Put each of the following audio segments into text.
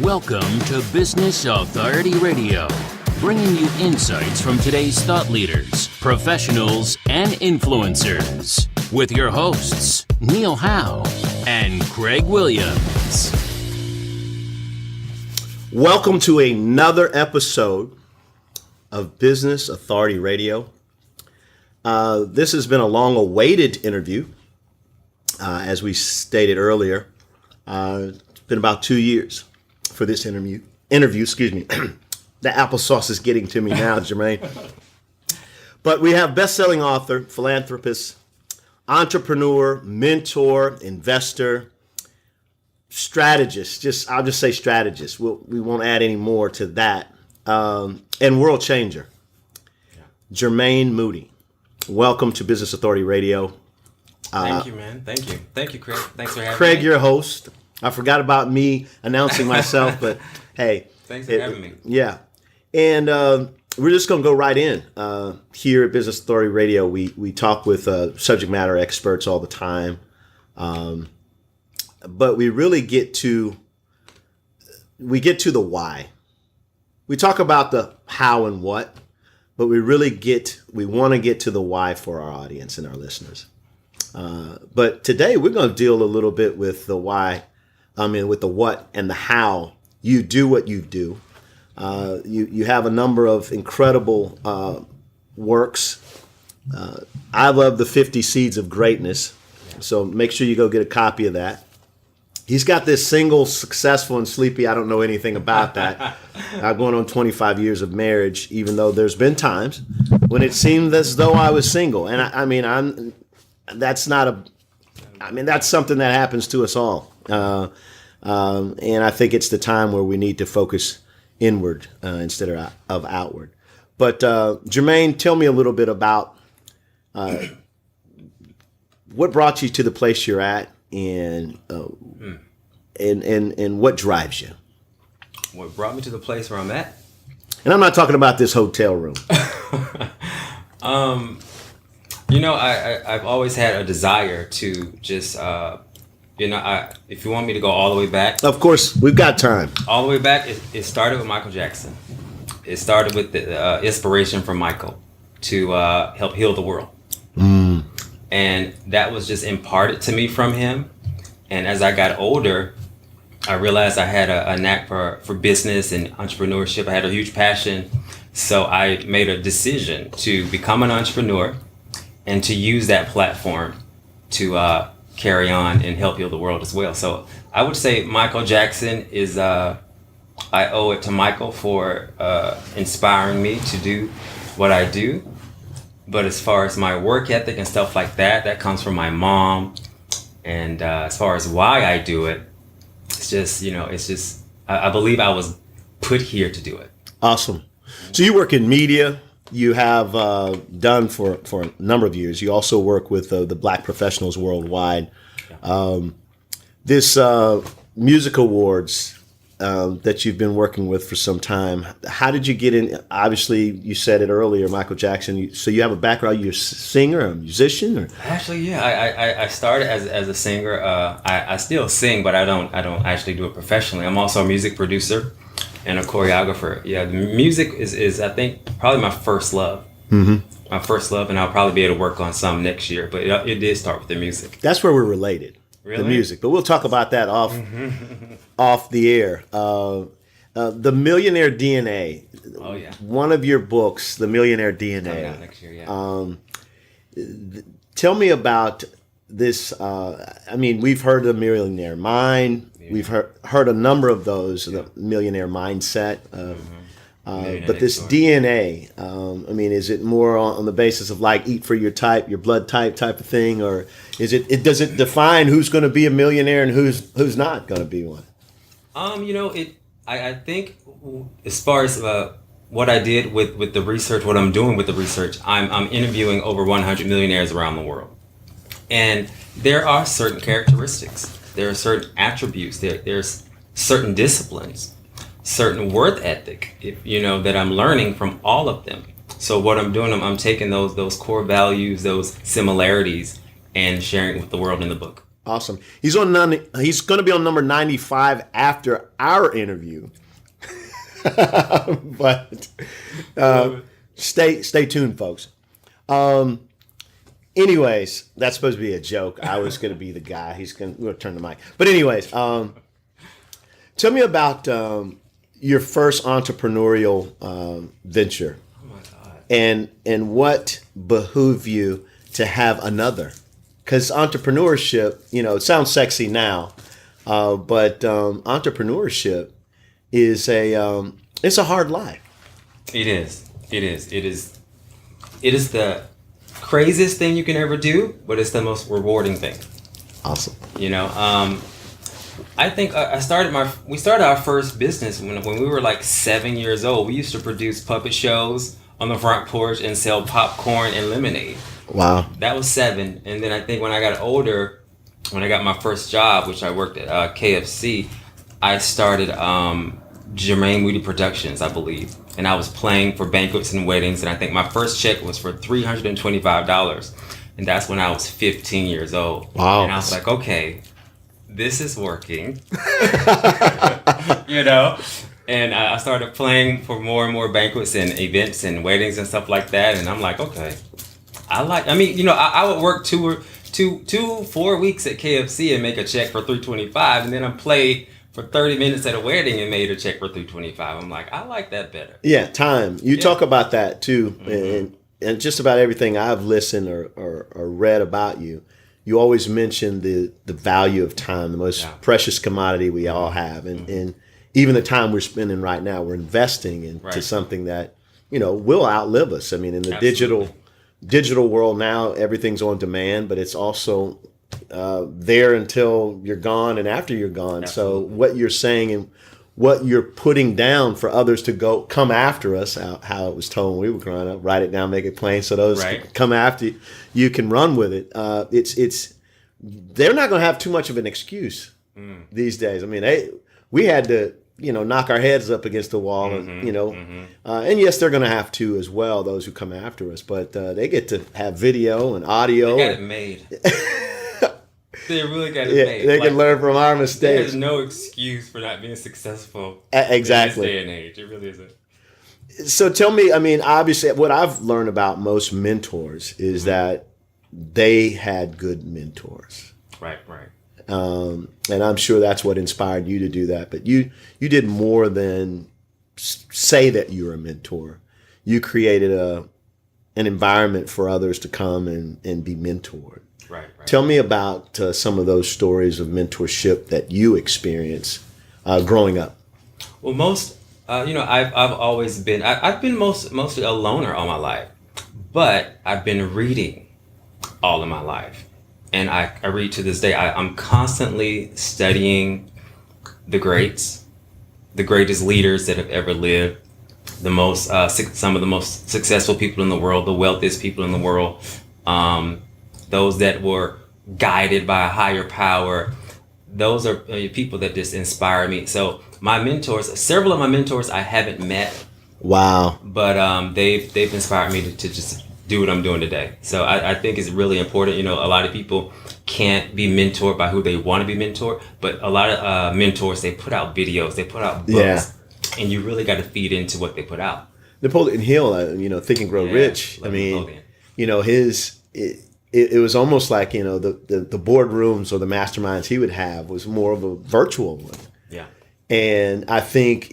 Welcome to Business Authority Radio, bringing you insights from today's thought leaders, professionals, and influencers. With your hosts, Neil Howe and Craig Williams. Welcome to another episode of Business Authority Radio. This has been a long-awaited interview, as we stated earlier. It's been about 2 years for this interview. The applesauce is getting to me now, Jermaine. But we have best-selling author, philanthropist, entrepreneur, mentor, investor, strategist. I'll just say strategist. We won't add any more to that. And world changer, Germaine Moody. Welcome to Business Authority Radio. Thank you, man. Thank you. Thank you, Craig. Thanks for having me. Craig, your host. I forgot about me announcing myself, but hey. Thanks for having me. Yeah. And we're just going to go right in. Here at Business Authority Radio, we talk with subject matter experts all the time. But we really get to the why. We talk about the how and what, but we want to get to the why for our audience and our listeners. But today we're going to deal a little bit with the why, with the what and the how you do what you do. You have a number of incredible works. I love the 50 Seeds of Greatness, so make sure you go get a copy of that. He's got this single, successful, and sleepy. I don't know anything about that. Going on 25 years of marriage, even though there's been times when it seemed as though I was single. And that's something that happens to us all. And I think it's the time where we need to focus inward instead of outward. But Jermaine, tell me a little bit about what brought you to the place you're at, and what drives you. What brought me to the place where I'm at? And I'm not talking about this hotel room. I've always had a desire to just, if you want me to go all the way back. Of course, we've got time. All the way back, it started with Michael Jackson. It started with the inspiration from Michael to help heal the world. And that was just imparted to me from him. And as I got older, I realized I had a knack for business and entrepreneurship. I had a huge passion. So I made a decision to become an entrepreneur and to use that platform to carry on and help heal the world as well. So I would say Michael Jackson is, I owe it to Michael for inspiring me to do what I do. But as far as my work ethic and stuff like that, that comes from my mom. And as far as why I do it, it's just, I believe I was put here to do it. Awesome. So you work in media. You have done for a number of years. You also work with the Black professionals worldwide. This music awards that you've been working with for some time. How did you get in? Obviously, you said it earlier, Michael Jackson. So you have a background. You're a singer, a musician, or? Actually, yeah. I started as a singer. I still sing, but I don't actually do it professionally. I'm also a music producer and a choreographer. Yeah, the music is I think probably my first love. Mm-hmm. My first love, and I'll probably be able to work on some next year. But it did start with the music. That's where we're related. Really? The music, but we'll talk about that off the air. The Millionaire DNA. Oh yeah. One of your books, The Millionaire DNA. Coming out next year, yeah. Tell me about this. We've heard the Millionaire Mind. We've heard a number of those. The Millionaire Mindset. But this DNA, is it more on the basis of like eat for your type, your blood type of thing, or does it define who's going to be a millionaire and who's not going to be one? I think as far as what I did with the research, what I'm doing with the research, I'm interviewing over 100 millionaires around the world, and there are certain characteristics, there are certain attributes, there's certain disciplines, certain worth ethic, that I'm learning from all of them. So what I'm doing, I'm taking those core values, those similarities, and sharing it with the world in the book. Awesome. He's going to be on number 95 after our interview. But stay tuned, folks. Anyways, that's supposed to be a joke. I was going to be the guy. We'll turn the mic. But anyways, tell me about your first entrepreneurial venture. Oh my God. And what behooved you to have another? Because entrepreneurship, it sounds sexy now, but entrepreneurship is it's a hard life. It is. It is the craziest thing you can ever do, but it's the most rewarding thing. Awesome. I think we started our first business when we were like 7 years old. We used to produce puppet shows on the front porch and sell popcorn and lemonade. Wow. That was 7. And then I think when I got older, when I got my first job, which I worked at KFC, I started Germaine Moody Productions, I believe. And I was playing for banquets and weddings. And I think my first check was for $325. And that's when I was 15 years old. Wow. And I was like, okay, this is working. And I started playing for more and more banquets and events and weddings and stuff like that. And I'm like, okay, I would work 4 weeks at KFC and make a check for $325, and then I played for 30 minutes at a wedding and made a check for $325. I'm like, I like that better. Yeah, time. You talk about that too, mm-hmm. and just about everything I've listened or read about you. You always mention the value of time, the most precious commodity we all have, and even the time we're spending right now, we're investing into something that will outlive us. I mean, in the digital world now, everything's on demand, but it's also there until you're gone and after you're gone. Absolutely. So what you're saying and what you're putting down for others to come after us, how it was told when we were growing up, write it down, make it plain, so those come after you, you can run with it. They're not going to have too much of an excuse these days. I mean, we had to knock our heads up against the wall, and and yes, they're going to have to as well, those who come after us. But they get to have video and audio. They got it made. They really got it made. They can learn from our mistakes. There's no excuse for not being successful. Exactly. In this day and age, it really isn't. So tell me, I mean, obviously, what I've learned about most mentors is that they had good mentors. Right. And I'm sure that's what inspired you to do that. But you did more than say that you're a mentor. You created an environment for others to come and be mentored. Right. Tell me about some of those stories of mentorship that you experienced growing up. Well, I've always been, I've been mostly a loner all my life, but I've been reading all of my life. And I read to this day. I'm constantly studying the greats, the greatest leaders that have ever lived, some of the most successful people in the world, the wealthiest people in the world, those that were guided by a higher power. Those are people that just inspire me. So several of my mentors I haven't met. Wow. But they've inspired me to just do what I'm doing today. So I think it's really important. A lot of people can't be mentored by who they want to be mentored, but a lot of mentors, they put out videos, they put out books, and you really got to feed into what they put out. Napoleon Hill, Think and Grow Rich. I mean, it was almost like, the boardrooms or the masterminds he would have was more of a virtual one. Yeah. And I think,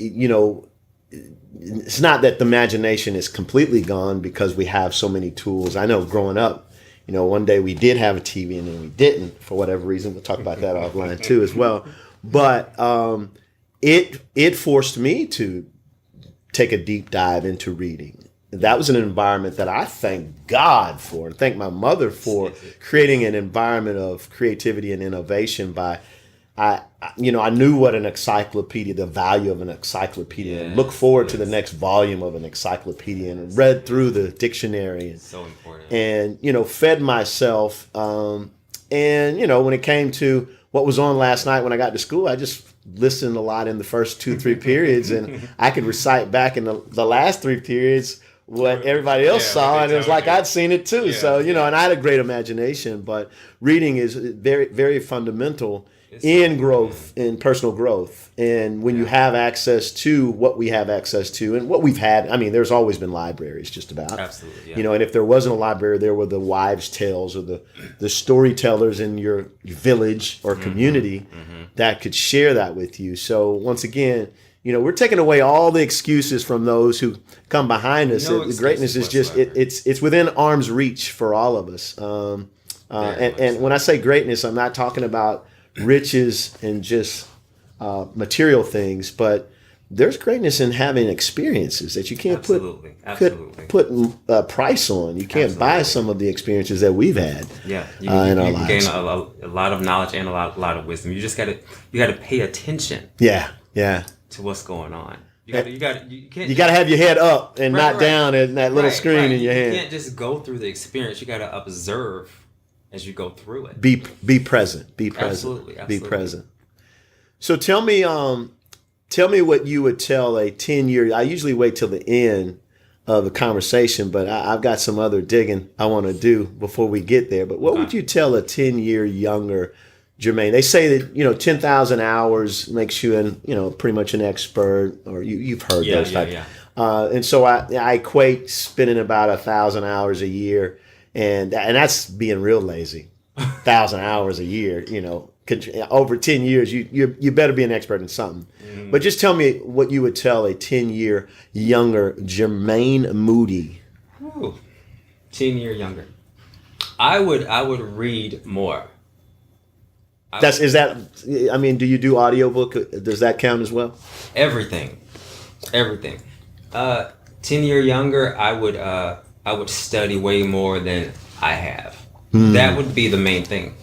it's not that the imagination is completely gone because we have so many tools. I know growing up, one day we did have a TV and then we didn't for whatever reason. We'll talk about that offline too as well. But it forced me to take a deep dive into reading. That was an environment that I thank God for and thank my mother for creating an environment of creativity and innovation by I knew what an encyclopedia, the value of an encyclopedia, and look forward to the next volume of an encyclopedia and read through the dictionary. And, so important. And, fed myself. And, when it came to what was on last night when I got to school, I just listened a lot in the first 2-3 periods, and I could recite back in the last 3 periods what everybody else saw, and it was like I'd seen it too. Yeah, So, you know, and I had a great imagination, but reading is very, very fundamental in growth, in personal growth. And when you have access to what we have access to and what we've had, I mean, there's always been libraries just about. Absolutely. Yeah. You know, and if there wasn't a library, there were the wives' tales or the storytellers in your village or community that could share that with you. So once again, you know, we're taking away all the excuses from those who come behind us. No The greatness is just it's within arm's reach for all of us. And when I say greatness, I'm not talking about riches and just material things, but there's greatness in having experiences that you can't put a price on. You can't buy some of the experiences that we've had. Yeah, you in our can lives. gain a lot of knowledge and a lot of wisdom. You just gotta pay attention. Yeah. To what's going on. You gotta have your head up and not down in that little screen in your hand. You can't just go through the experience. You gotta observe as you go through it. Be present. Be present. Absolutely. Be present. So tell me what you would tell a 10-year. I usually wait till the end of the conversation, but I've got some other digging I want to do before we get there. But what would you tell a 10-year younger Jermaine? They say that, you know, 10,000 hours makes you pretty much an expert, or you've heard those types. And so I equate spending about 1,000 hours a year, and that's being real lazy. 1,000 hours a year, you know, over 10 years, you better be an expert in something. But just tell me what you would tell a 10-year younger Germaine Moody. 10-year younger. I would read more. Do you do audiobook? Does that count as well? Everything. 10-year younger, I would study way more than I have. That would be the main thing.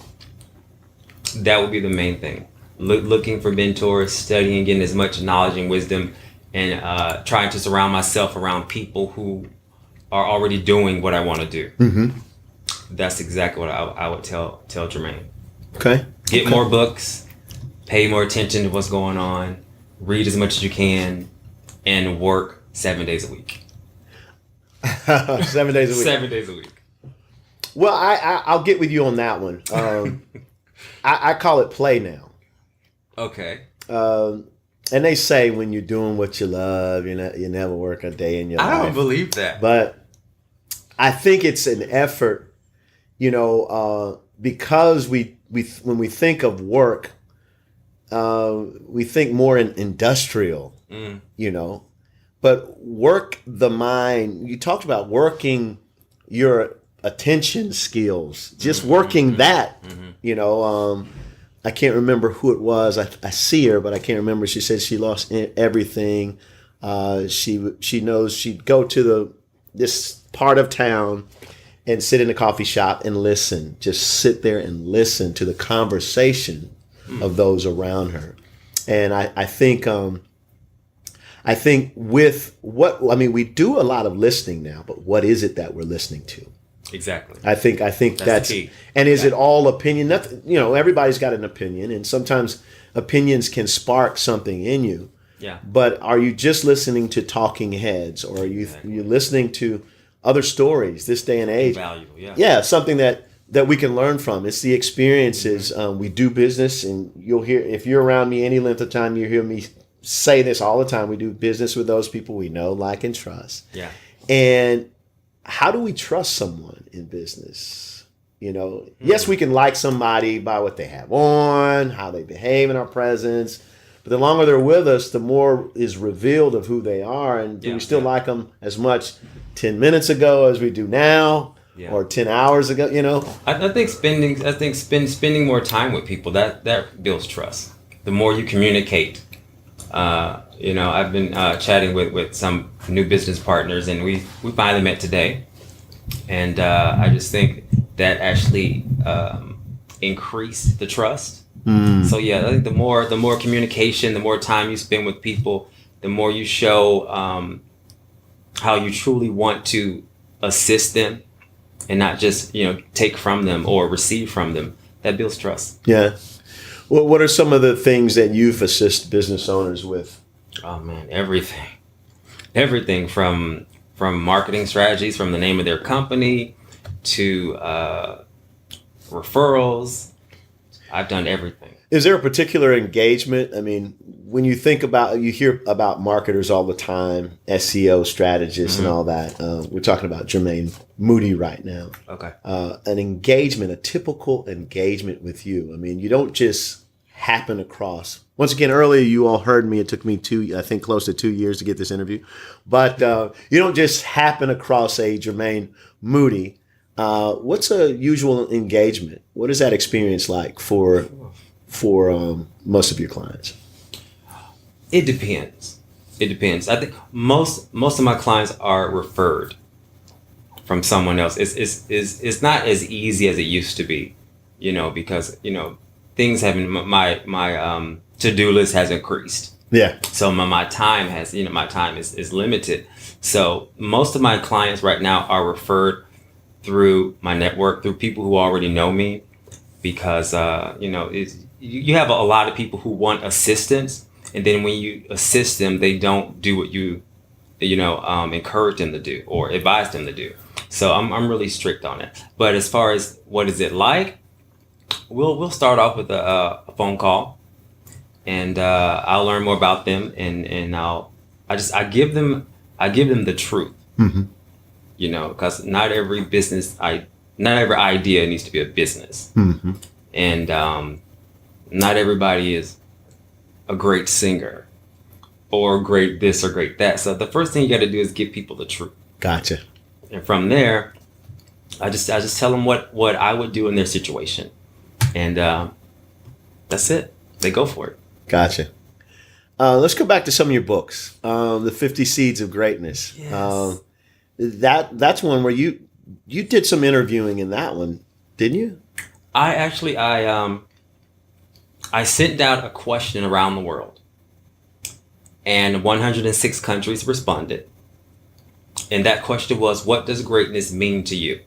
Looking for mentors, studying, getting as much knowledge and wisdom, and trying to surround myself around people who are already doing what I want to do. That's exactly what I would tell Jermaine. Okay. Get more books, pay more attention to what's going on, read as much as you can, and work 7 days a week. 7 days a week. 7 days a week. Well, I'll get with you on that one. I call it play now. Okay. And they say when you're doing what you love, you never work a day in your life. I don't believe that. But I think it's an effort, because when we think of work, we think more in industrial, but work the mind. You talked about working your attention skills, just working that, I can't remember who it was. I see her, but I can't remember. She said she lost everything. She knows she'd go to this part of town and sit in a coffee shop and listen. Just sit there and listen to the conversation of those around her. And I think with we do a lot of listening now, but what is it that we're listening to? Exactly. I think that's the key. And is it all opinion? Nothing, everybody's got an opinion, and sometimes opinions can spark something in you. Yeah. But are you just listening to talking heads, or are you listening to other stories this day and age? Value, yeah. Yeah, something that we can learn from. It's the experiences. We do business, and you'll hear, if you're around me any length of time, you hear me say this all the time. We do business with those people we know, like, and trust. Yeah. And how do we trust someone in business? Yes, we can like somebody by what they have on, how they behave in our presence. But the longer they're with us, the more is revealed of who they are. And do we still like them as much 10 minutes ago as we do now, or 10 hours ago? I think spending more time with people that builds trust. The more you communicate. I've been chatting with some new business partners, and we finally met today, and I just think that actually increased the trust. So I think the more communication, the more time you spend with people, the more you show how you truly want to assist them, and not just take from them or receive from them. That builds trust. Yeah. Well, what are some of the things that you've assist business owners with? Oh man, everything from from marketing strategies, from the name of their company to referrals. I've done everything. Is there a particular engagement? I mean, when you hear about marketers all the time, SEO strategists and all that. We're talking about Germaine Moody right now. Okay. An engagement, a typical engagement with you. I mean, you don't just happen across. Once again, earlier you all heard me. It took me close to 2 years to get this interview. But you don't just happen across a Germaine Moody. What's a usual engagement? What is that experience like for most of your clients? It depends. I think most of my clients are referred from someone else. It's not as easy as it used to be, because things haven't. My to-do list has increased. Yeah. So my time has my time is limited. So most of my clients right now are referred through my network, through people who already know me, because you have a lot of people who want assistance, and then when you assist them, they don't do what you encourage them to do or advise them to do. So I'm really strict on it. But as far as what is it like, we'll start off with a phone call, and I'll learn more about them, and I give them the truth. Mm-hmm. Because not every idea needs to be a business. Mm-hmm. And not everybody is a great singer or great this or great that. So the first thing you got to do is give people the truth. Gotcha. And from there, I just tell them what I would do in their situation. And that's it. They go for it. Gotcha. Let's go back to some of your books. The 50 Seeds of Greatness. Yes. That's one where you did some interviewing in that one, didn't you? I sent out a question around the world, and 106 countries responded. And that question was, what does greatness mean to you?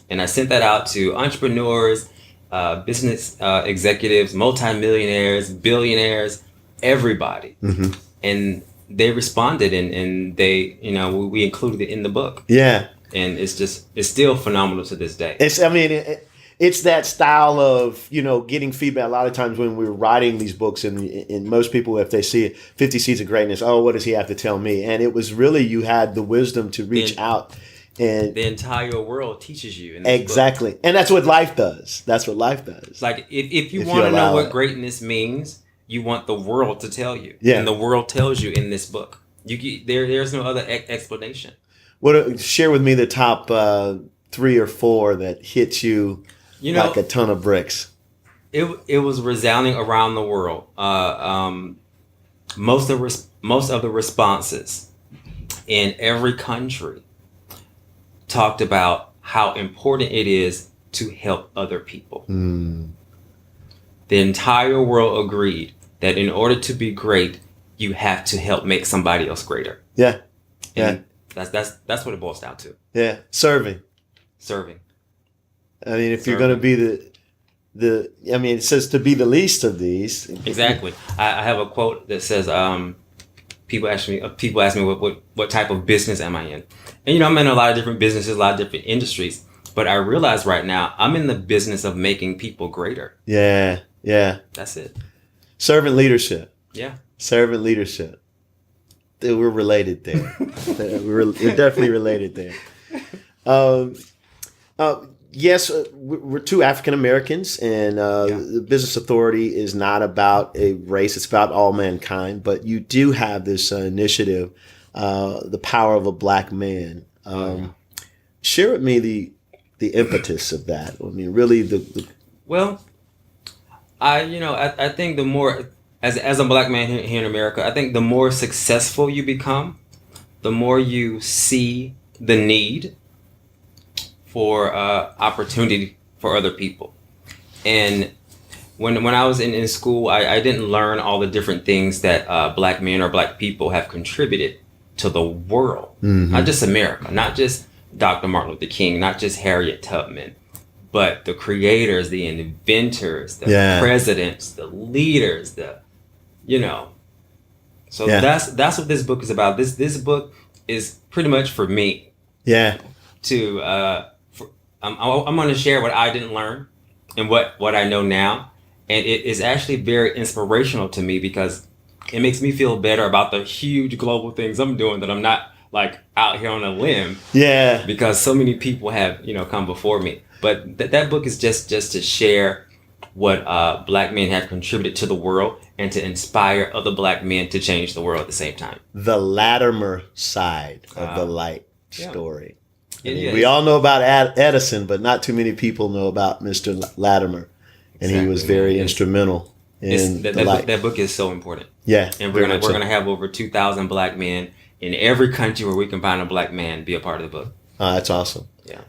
And I sent that out to entrepreneurs, business executives, multimillionaires, billionaires, everybody. Mm-hmm. And they responded, and they, we included it in the book. Yeah. And it's still phenomenal to this day. It's that style of, getting feedback. A lot of times when we're writing these books, and most people, if they see 50 Seeds of Greatness, oh, what does he have to tell me? And it was really, you had the wisdom to reach out. And the entire world teaches you. Exactly. Book. And that's what life does. Like, if you want to know what greatness means, you want the world to tell you. Yeah. And the world tells you in this book. There's no other explanation. Share with me the top 3 or 4 that hit you like a ton of bricks. It was resounding around the world. Most of the responses in every country talked about how important it is to help other people. Mm. The entire world agreed that in order to be great, you have to help make somebody else greater. Yeah. And that's what it boils down to. Yeah. Serving. I mean, if you're going to be it says to be the least of these. Exactly. I have a quote that says, people ask me what type of business am I in? And, I'm in a lot of different businesses, a lot of different industries. But I realize right now I'm in the business of making people greater. Yeah. Yeah. That's it. Servant leadership. Yeah. Servant leadership. We're related there. We're definitely related there. Yes, we're 2 African Americans, and the Business Authority is not about a race. It's about all mankind. But you do have this initiative, The Power of a Black Man. Share with me the impetus of that. I mean, really Well, I think the more, as a Black man here in America, I think the more successful you become, the more you see the need for opportunity for other people. And when I was in school, I didn't learn all the different things that Black men or Black people have contributed to the world. Mm-hmm. Not just America, not just Dr. Martin Luther King, not just Harriet Tubman, but the creators, the inventors, the presidents, the leaders, So that's what this book is about. This book is pretty much for me. Yeah. I'm going to share what I didn't learn and what I know now. And it is actually very inspirational to me because it makes me feel better about the huge global things I'm doing, that I'm not like out here on a limb. Yeah. Because so many people have, come before me. But that book is just to share what Black men have contributed to the world and to inspire other Black men to change the world at the same time. The Latimer side of the light story. Yeah. We all know about Edison, but not too many people know about Mr. Latimer. And he was very instrumental in the light. That book is so important. Yeah. And we're gonna have over 2,000 Black men in every country where we can find a Black man be a part of the book. That's awesome. Yeah.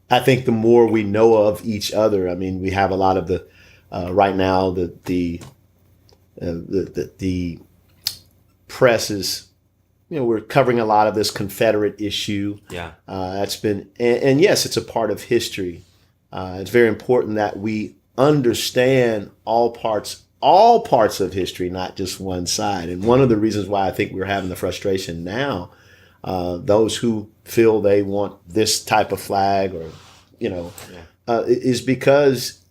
I think the more we know of each other, I mean, we have a lot of the right now the press is, we're covering a lot of this Confederate issue. Yeah. That's been, and yes, it's a part of history. It's very important that we understand all parts of history, not just one side. And one of the reasons why I think we're having the frustration now, those who feel they want this type of flag or, is because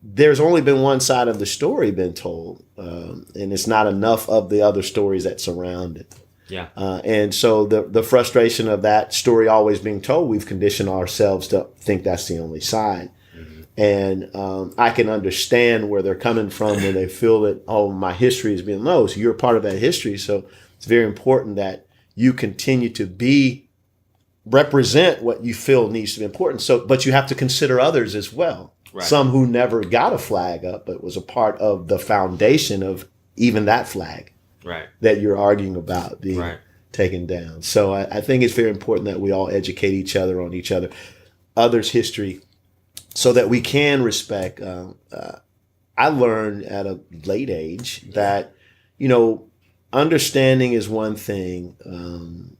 there's only been one side of the story been told, and it's not enough of the other stories that surround it. Yeah. And so the frustration of that story always being told, we've conditioned ourselves to think that's the only side. Mm-hmm. And I can understand where they're coming from when they feel that, my history is being low. So you're a part of that history. So it's very important that you continue to represent what you feel needs to be important. So, but you have to consider others as well. Right. Some who never got a flag up, but was a part of the foundation of even that flag. Right. That you're arguing about being taken down. So I think it's very important that we all educate each other on each other's history so that we can respect. I learned at a late age that, understanding is one thing.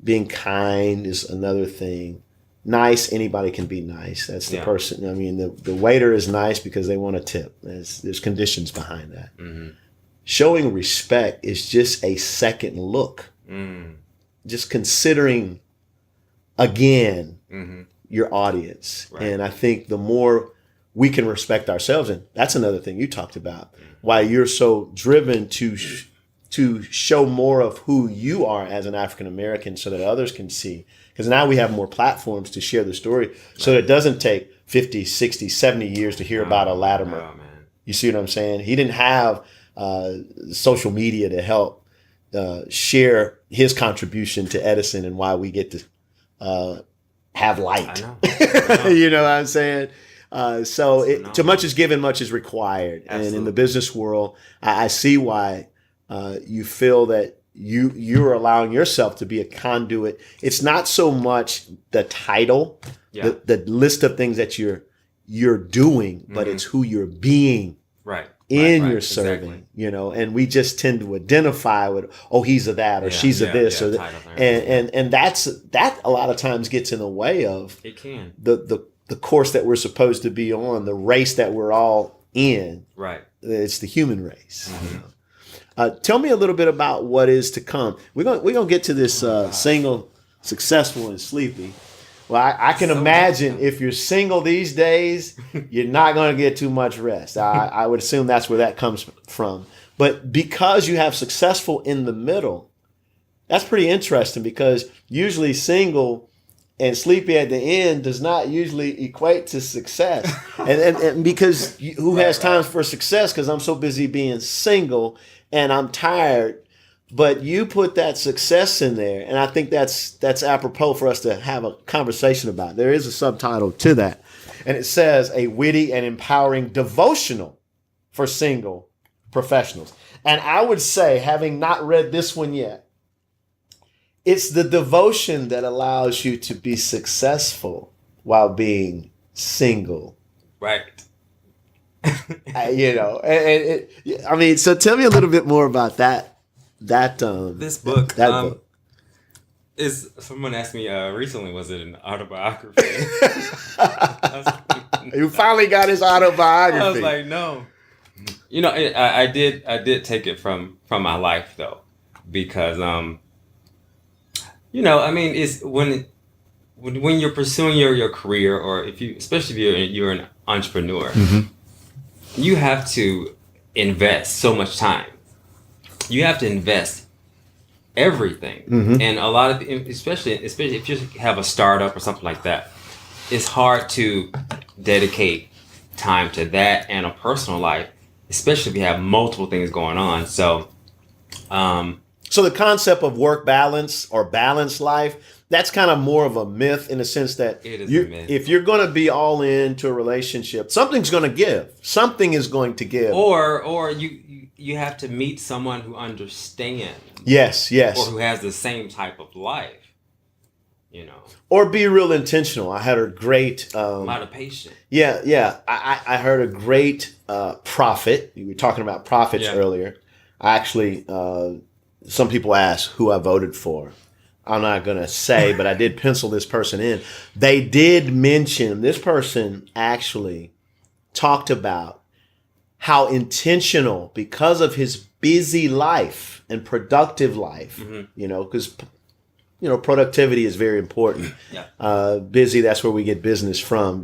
Being kind is another thing. Nice, anybody can be nice. That's the person. I mean, the waiter is nice because they want a tip. There's conditions behind that. Mm-hmm. Showing respect is just a second look. Mm. Just considering, again, your audience. Right. And I think the more we can respect ourselves, and that's another thing you talked about, why you're so driven to show more of who you are as an African American so that others can see. Because now we have more platforms to share the story so that it doesn't take 50, 60, 70 years to hear about a Latimer. Oh, man. You see what I'm saying? He didn't have social media to help share his contribution to Edison and why we get to have light. I know. You know what I'm saying? Too much is given, much is required. Absolutely. And in the business world, I see why you feel that you're allowing yourself to be a conduit. It's not so much the title, the list of things that you're doing, but it's who you're being. Right. In your serving, exactly. And we just tend to identify with, he's a that or she's a this or that, and that a lot of times gets in the way of it can the course that we're supposed to be on, the race that we're all in. Right, it's the human race. Mm-hmm. Tell me a little bit about what is to come. We're gonna get to this single, successful and sleepy. Well, I can imagine if you're single these days, you're not going to get too much rest. I would assume that's where that comes from. But because you have successful in the middle, that's pretty interesting because usually single and sleepy at the end does not usually equate to success. and because who has times for success? Because I'm so busy being single and I'm tired. But you put that success in there, and I think that's apropos for us to have a conversation about. There is a subtitle to that, and it says, a witty and empowering devotional for single professionals. And I would say, having not read this one yet, it's the devotion that allows you to be successful while being single. Right. So tell me a little bit more about that. This book. That book. Is someone asked me recently? Was it an autobiography? You finally got his autobiography. I was like, no. I did take it from my life though, because I mean, it's when you're pursuing your career, or especially if you're an entrepreneur, you have to invest so much time. You have to invest everything, and a lot of, especially if you have a startup or something like that, it's hard to dedicate time to that and a personal life, especially if you have multiple things going on. So, so the concept of work balance or balanced life, that's kind of more of a myth in the sense that it is a myth. If you're going to be all into a relationship, something's going to give. Something is going to give. Or you have to meet someone who understands. Yes. Or who has the same type of life. Or be real intentional. I had a great a lot of patience. Yeah. I heard a great prophet. You were talking about prophets earlier. I actually, some people ask who I voted for. I'm not going to say, but I did pencil this person in. They did mention, this person actually talked about how intentional, because of his busy life and productive life, because productivity is very important. Yeah. Busy, that's where we get business from.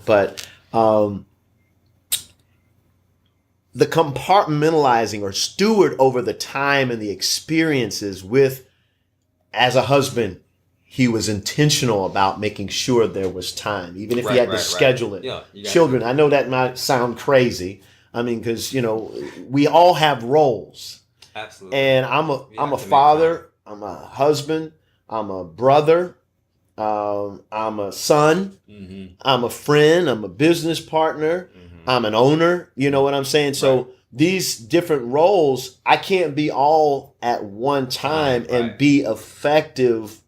But the compartmentalizing or steward over the time and the experiences with, as a husband, he was intentional about making sure there was time, even if he had to schedule it. Yeah, Children, I know that might sound crazy. I mean, because we all have roles. Absolutely. And I'm a father. I'm a husband. I'm a brother. I'm a son. I'm a friend. I'm a business partner. I'm an owner. You know what I'm saying? So these different roles, I can't be all at one time and be effective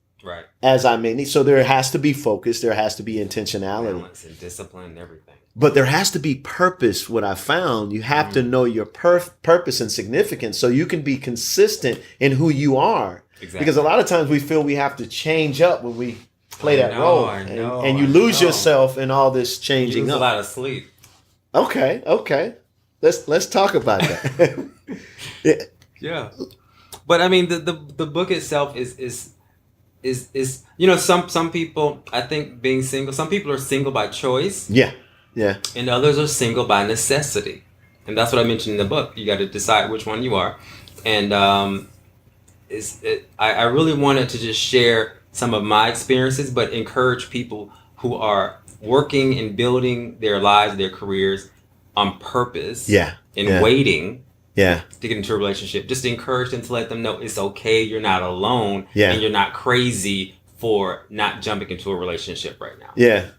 as I may need. So there has to be focus. There has to be intentionality. Balance and discipline and everything. But there has to be purpose. What I found, you have to know your purpose and significance so you can be consistent in who you are. Exactly. Because a lot of times we feel we have to change up when we play that role. And you lose yourself in all this changing up. You lose up. a lot of sleep. Okay. Let's talk about that. Yeah. But I mean, the book itself is some people, I think, being single, some people are single by choice. Yeah. And others are single by necessity. And that's what I mentioned in the book. You got to decide which one you are. And I really wanted to just share some of my experiences, but encourage people who are working and building their lives, their careers on purpose. And waiting to get into a relationship. Just encourage them to let them know it's okay. You're not alone. And you're not crazy for not jumping into a relationship right now. Yeah.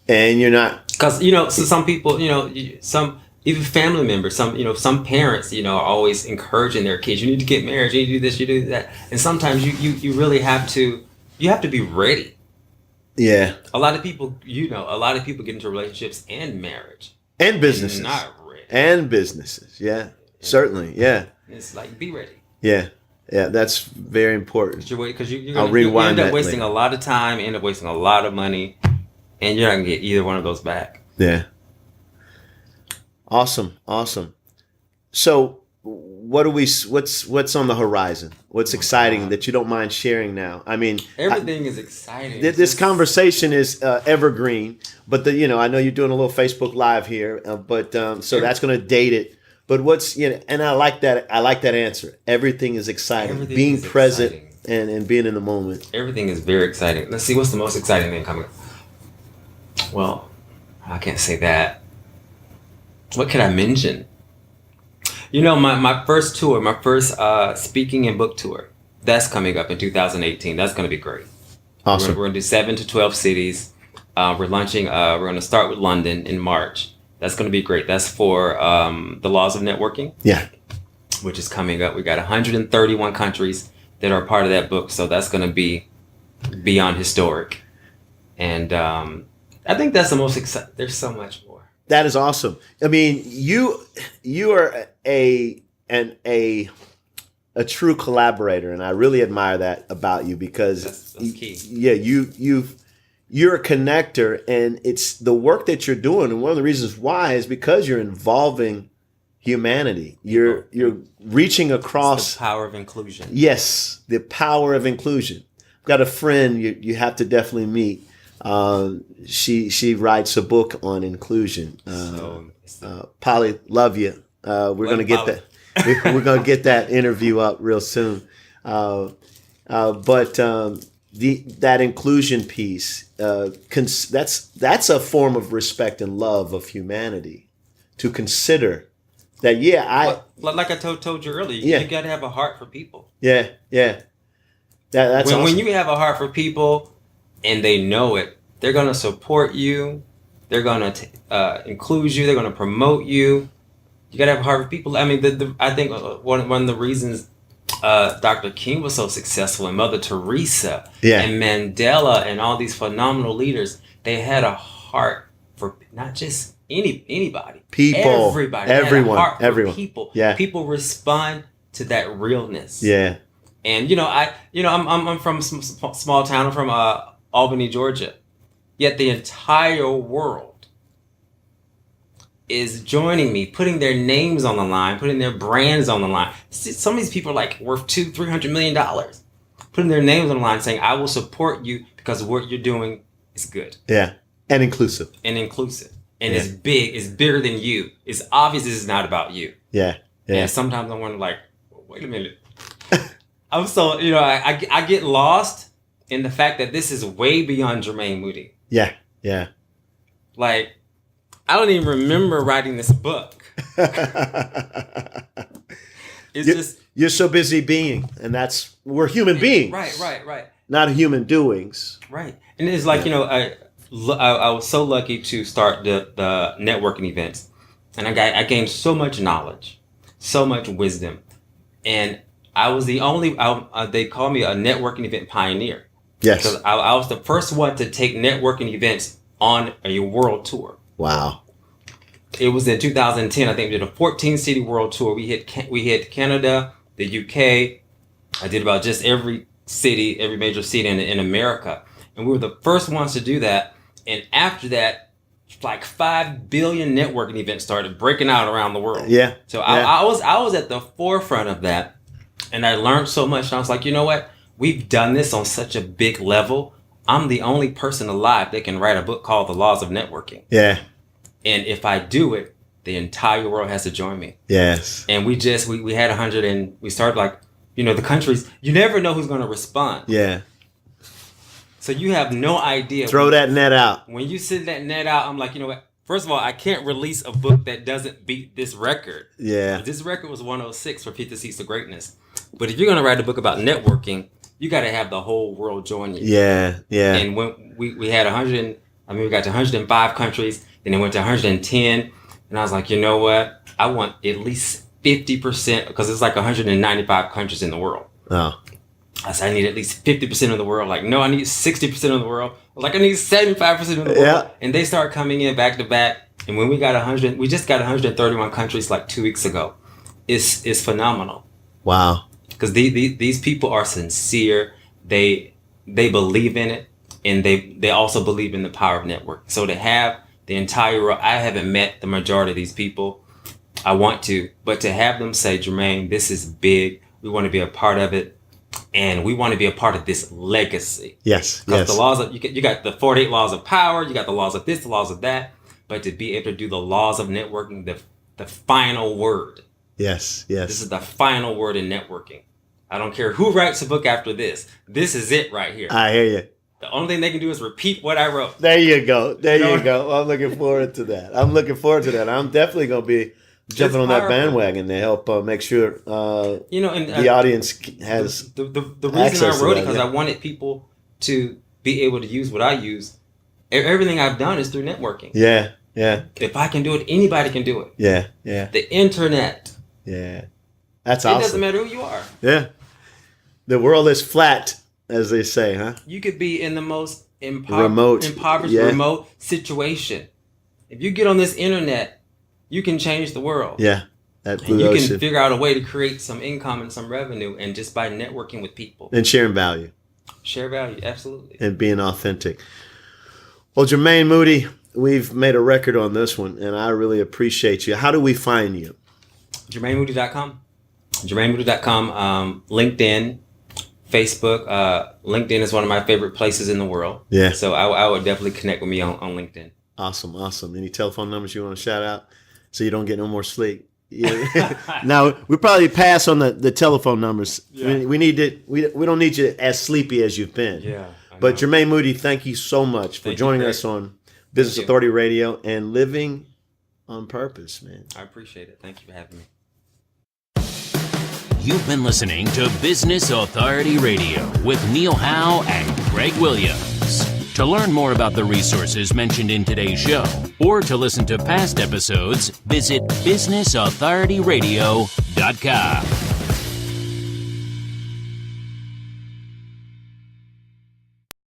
And you're not, because so some people, some even family members, some parents, are always encouraging their kids. You need to get married. You need to do this. You do that. And sometimes you really have to. You have to be ready. Yeah. A lot of people, get into relationships and marriage and businesses. And not ready. And businesses. Yeah. Certainly. Yeah. It's like, be ready. Yeah. That's very important. Because you rewind end up wasting later. a lot of time, end up wasting a lot of money. And you're not gonna get either one of those back. Yeah. Awesome. So, what's on the horizon? What's exciting that you don't mind sharing now? I mean, everything is exciting. This conversation is evergreen, but I know you're doing a little Facebook Live here, so that's going to date it. But and I like that. I like that answer. Everything is exciting. Everything being is present exciting. and being in the moment. Everything is very exciting. Let's see, what's the most exciting thing coming up? Well, I can't say that. What can I mention? My first tour, my first speaking and book tour, that's coming up in 2018. That's going to be great. Awesome. We're going to do 7 to 12 cities. We're launching. We're going to start with London in March. That's going to be great. That's for the Laws of Networking. Yeah. Which is coming up. We got 131 countries that are part of that book. So that's going to be beyond historic. And I think that's the most exciting. There's so much more. That is awesome. I mean, you are a true collaborator, and I really admire that about you because that's key. Yeah, you're a connector, and it's the work that you're doing. And one of the reasons why is because you're involving humanity. You're reaching across it's the power of inclusion. Yes, the power of inclusion. got a friend you have to definitely meet. She writes a book on inclusion. Polly, love you. We're gonna get that. We're gonna get that interview up real soon. But that inclusion piece, that's a form of respect and love of humanity. To consider that, like I told you earlier, you got to have a heart for people. Yeah. That's awesome. When you have a heart for people, and they know it, they're gonna support you. They're gonna include you. They're gonna promote you. You gotta have a heart for people. I mean, I think one of the reasons Dr. King was so successful, and Mother Teresa, and Mandela, and all these phenomenal leaders, they had a heart for not just anybody, people, everybody, everyone. People, yeah. People respond to that realness. Yeah. And I'm from a small town. I'm from Albany, Georgia. Yet the entire world is joining me, putting their names on the line, putting their brands on the line. Some of these people are like worth $200-300 million, putting their names on the line, saying, "I will support you because what you're doing is good." Yeah, and inclusive. And it's big. It's bigger than you. It's obvious this is not about you. Yeah. And sometimes I wonder, like, wait a minute. I'm so I get lost in the fact that this is way beyond Germaine Moody. Yeah. Like, I don't even remember writing this book. You're so busy being, and we're human beings. Right. Not human doings. Right. And it's like, I was so lucky to start the networking events, and I gained so much knowledge, so much wisdom, and I was the only, they call me a networking event pioneer. Yes. Because I was the first one to take networking events on a world tour. Wow. It was in 2010. I think we did a 14-city world tour. We hit Canada, the UK. I did about just every major city in America. And we were the first ones to do that. And after that, like 5 billion networking events started breaking out around the world. Yeah. So I was at the forefront of that. And I learned so much. And I was like, you know what? We've done this on such a big level. I'm the only person alive that can write a book called The Laws of Networking. Yeah. And if I do it, the entire world has to join me. Yes. And we had 100, and we started like, the countries, you never know who's going to respond. Yeah. So you have no idea. Throw that net out. When you send that net out, I'm like, you know what? First of all, I can't release a book that doesn't beat this record. Yeah. This record was 106 for 50 Seats of Greatness. But if you're going to write a book about networking, you got to have the whole world join you. Yeah. And when we had we got to 105 countries, then it went to 110. And I was like, you know what? I want at least 50%, because it's like 195 countries in the world. Oh. I said, I need at least 50% of the world. Like, no, I need 60% of the world. Like, I need 75% of the world. Yeah. And they start coming in back to back. And when we just got 131 countries like 2 weeks ago. It's phenomenal. Wow. Because these people are sincere. They believe in it. And they also believe in the power of network. So to have the entire world, I haven't met the majority of these people. I want to. But to have them say, Jermaine, this is big. We want to be a part of it. And we want to be a part of this legacy. Yes. Because the laws of, you got the 48 laws of power, you got the laws of this, the laws of that. But to be able to do the laws of networking, the final word. Yes. This is the final word in networking. I don't care who writes a book after this. This is it right here. I hear you. The only thing they can do is repeat what I wrote. There you go. I'm looking forward to that. I'm definitely going to be jumping on that bandwagon to help make sure the audience has the reason I wrote it, because I wanted people to be able to use what I use. Everything I've done is through networking. Yeah. If I can do it, anybody can do it. Yeah. The internet. Yeah. That's awesome. It doesn't matter who you are. Yeah. The world is flat, as they say, huh? You could be in the most impoverished, remote situation. If you get on this internet, you can change the world. Yeah. That blue and you ocean. can figure out a way to create some income and some revenue, and just by networking with people. And sharing value. Share value, absolutely. And being authentic. Well, Germaine Moody, we've made a record on this one, and I really appreciate you. How do we find you? JermaineMoody.com. JermaineMoody.com. LinkedIn, Facebook, LinkedIn is one of my favorite places in the world. Yeah. So I would definitely connect with me on LinkedIn. Awesome. Any telephone numbers you want to shout out so you don't get no more sleep? Yeah. Now we probably pass on the telephone numbers. Yeah. We need to. We don't need you as sleepy as you've been. Yeah. But Germaine Moody, thank you so much for joining us on Business Authority Radio and living on purpose, man. I appreciate it. Thank you for having me. You've been listening to Business Authority Radio with Neil Howe and Greg Williams. To learn more about the resources mentioned in today's show or to listen to past episodes, visit businessauthorityradio.com.